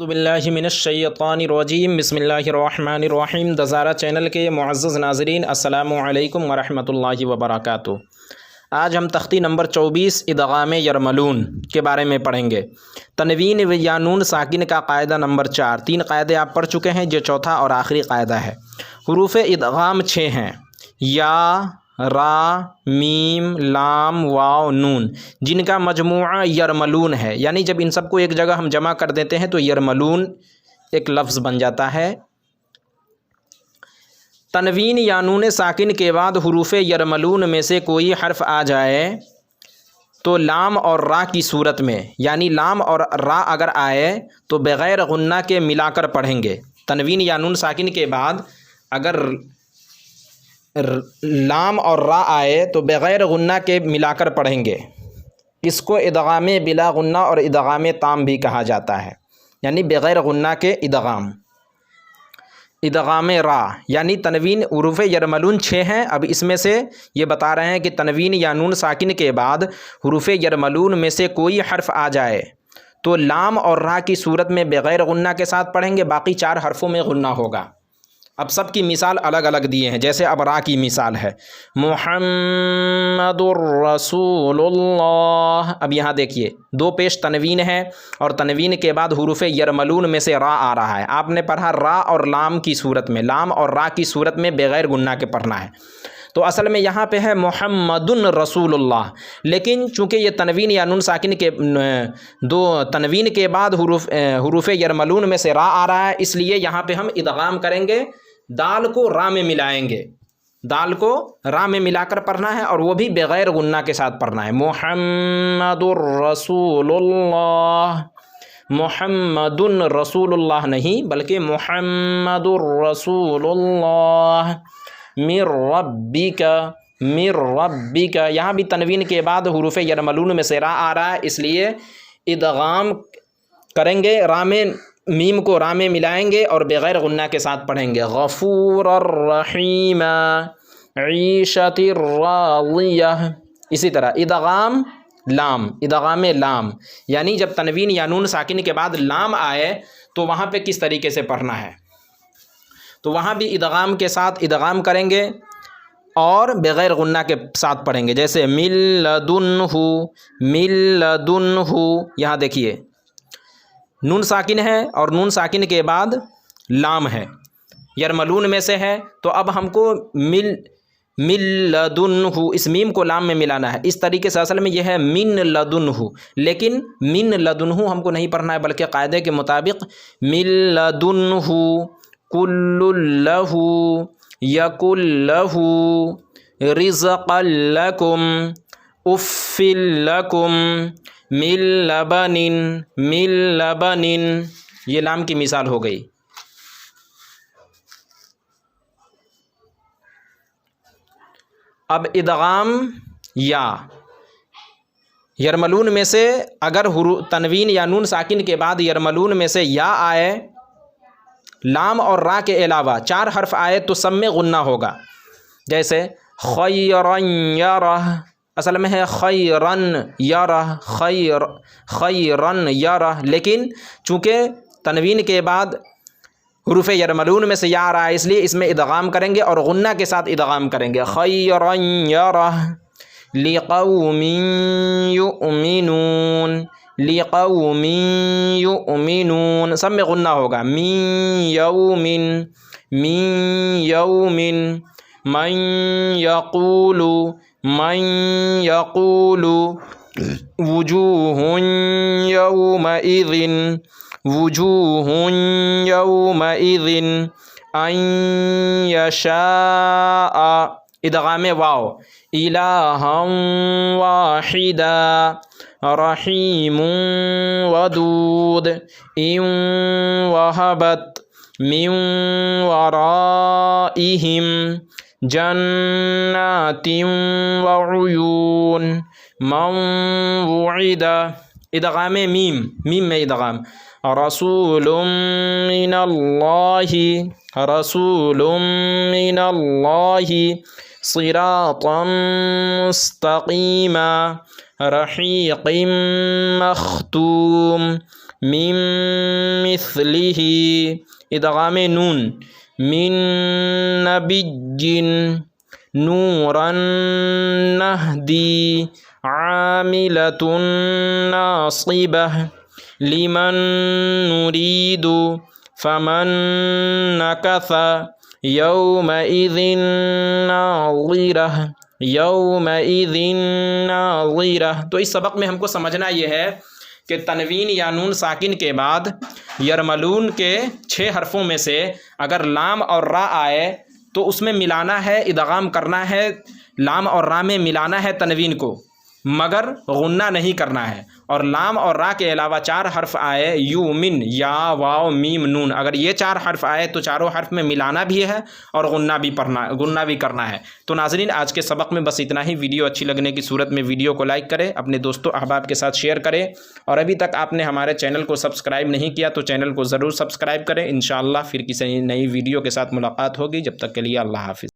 اعوذ باللہ من الشیطان الرجیم بسم اللہ الرحمن الرحیم دزارہ چینل کے معزز ناظرین السلام علیکم ورحمۃ اللہ وبرکاتہ۔ آج ہم تختی نمبر 24 ادغام یرملون کے بارے میں پڑھیں گے۔ تنوین یا نون ساکن کا قاعدہ نمبر 4۔ 3 قاعدے آپ پڑھ چکے ہیں، یہ چوتھا اور آخری قاعدہ ہے۔ حروف ادغام 6 ہیں: یا، را، میم، لام، واو، نون، جن کا مجموعہ یرملون ہے، یعنی جب ان سب کو ایک جگہ ہم جمع کر دیتے ہیں تو یرملون ایک لفظ بن جاتا ہے۔ تنوین یا نون ساکن کے بعد حروف یرملون میں سے کوئی حرف آ جائے تو لام اور را کی صورت میں، یعنی لام اور را اگر آئے تو بغیر غنہ کے ملا کر پڑھیں گے۔ تنوین یا نون ساکن کے بعد اگر لام اور را آئے تو بغیر غنہ کے ملا کر پڑھیں گے۔ اس کو ادغام بلا غنہ اور ادغام تام بھی کہا جاتا ہے، یعنی بغیر غنہ کے ادغام۔ ادغام را یعنی تنوین حروف یرملون 6 ہیں، اب اس میں سے یہ بتا رہے ہیں کہ تنوین یا نون ساکن کے بعد حروف یرملون میں سے کوئی حرف آ جائے تو لام اور را کی صورت میں بغیر غنہ کے ساتھ پڑھیں گے، باقی 4 حرفوں میں غنہ ہوگا۔ اب سب کی مثال الگ الگ دیے ہیں، جیسے اب را کی مثال ہے محمد الرسول اللہ۔ اب یہاں دیکھیے 2 پیش تنوین ہے اور تنوین کے بعد حروف یرملون میں سے را آ رہا ہے۔ آپ نے پڑھا را اور لام کی صورت میں، لام اور را کی صورت میں بغیر غنہ کے پڑھنا ہے، تو اصل میں یہاں پہ ہے محمد رسول اللہ، لیکن چونکہ یہ تنوین یا نون ساکن کے 2 تنوین کے بعد حروف یرملون میں سے را آ رہا ہے، اس لیے یہاں پہ ہم ادغام کریں گے، دال کو را میں ملائیں گے، دال کو را میں ملا کر پڑھنا ہے اور وہ بھی بغیر غنہ کے ساتھ پڑھنا ہے۔ محمد الرسول اللہ، محمد رسول اللہ نہیں بلکہ محمد الرسول اللہ، من ربک، من ربک، یہاں بھی تنوین کے بعد حروف یرملون میں سے را آ رہا ہے، اس لیے ادغام کریں گے، را میں، میم کو را میں ملائیں گے اور بغیر غنہ کے ساتھ پڑھیں گے۔ غفور الرحیم، عیشۃ راضیہ۔ اسی طرح ادغام لام، ادغام لام یعنی جب تنوین یا نون ساکن کے بعد لام آئے تو وہاں پہ کس طریقے سے پڑھنا ہے، تو وہاں بھی ادغام کے ساتھ ادغام کریں گے اور بغیر غنہ کے ساتھ پڑھیں گے، جیسے من لدنہ، من لدنہ۔ یہاں دیکھیے نون ساکن ہے اور نون ساکن کے بعد لام ہے، یرملون میں سے ہے، تو اب ہم کو من لدنہ، اس میم کو لام میں ملانا ہے۔ اس طریقے سے اصل میں یہ ہے من لدنہ، لیکن من لدنہ ہم کو نہیں پڑھنا ہے بلکہ قاعدے کے مطابق من لدنہ کل لہ یکن لہ رزقا لکم اف لکم من لبن، من لبن، یہ لام کی مثال ہو گئی۔ اب ادغام یا، یرملون میں سے اگر تنوین یا نون ساکن کے بعد یرملون میں سے یا آئے، لام اور را کے علاوہ 4 حرف آئے تو سب میں غنہ ہوگا، جیسے خیرن یرہ، اصل میں ہے خیرن یرہ، خیرن یرہ، لیکن چونکہ تنوین کے بعد حروف یرملون میں سے یا آ رہا ہے اس لیے اس میں ادغام کریں گے اور غنہ کے ساتھ ادغام کریں گے۔ خیرن یرہ لقوم یؤمنون، لقوم یؤمنون، سب میں غنہ ہوگا۔ من یوم، من یوم، من یقول، من یقول، وجوہ یومئذ، وجوہ یومئذ، ان یشاء، ادغام واو، الہا واحدا، رحیم ودود، ان وہبت من ورائہم جنات وعیون، من وعد، ادغام میم، میم میں ادغام، رسول من اللہ، رسول من اللہ، صراطا مستقیما، رحیق مختوم، من مثلہ ادغام نون من نبی نورا نہدی عاملۃ ناصبہ لمن نرید فمن نکث یومئذ ناظرہ یومئذ ناظرہ۔ تو اس سبق میں ہم کو سمجھنا یہ ہے کہ تنوین یا نون ساکن کے بعد یرملون کے 6 حرفوں میں سے اگر لام اور را آئے تو اس میں ملانا ہے، ادغام کرنا ہے، لام اور را میں ملانا ہے تنوین کو، مگر غنہ نہیں کرنا ہے۔ اور لام اور را کے علاوہ 4 حرف آئے یومن، یا واو میم نون، اگر یہ 4 حرف آئے تو چاروں حرف میں ملانا بھی ہے اور غنہ بھی کرنا ہے۔ تو ناظرین آج کے سبق میں بس اتنا ہی۔ ویڈیو اچھی لگنے کی صورت میں ویڈیو کو لائک کریں، اپنے دوستوں احباب کے ساتھ شیئر کریں، اور ابھی تک آپ نے ہمارے چینل کو سبسکرائب نہیں کیا تو چینل کو ضرور سبسکرائب کریں۔ انشاءاللہ پھر کسی نئی ویڈیو کے ساتھ ملاقات ہوگی، جب تک کے لیے اللہ حافظ۔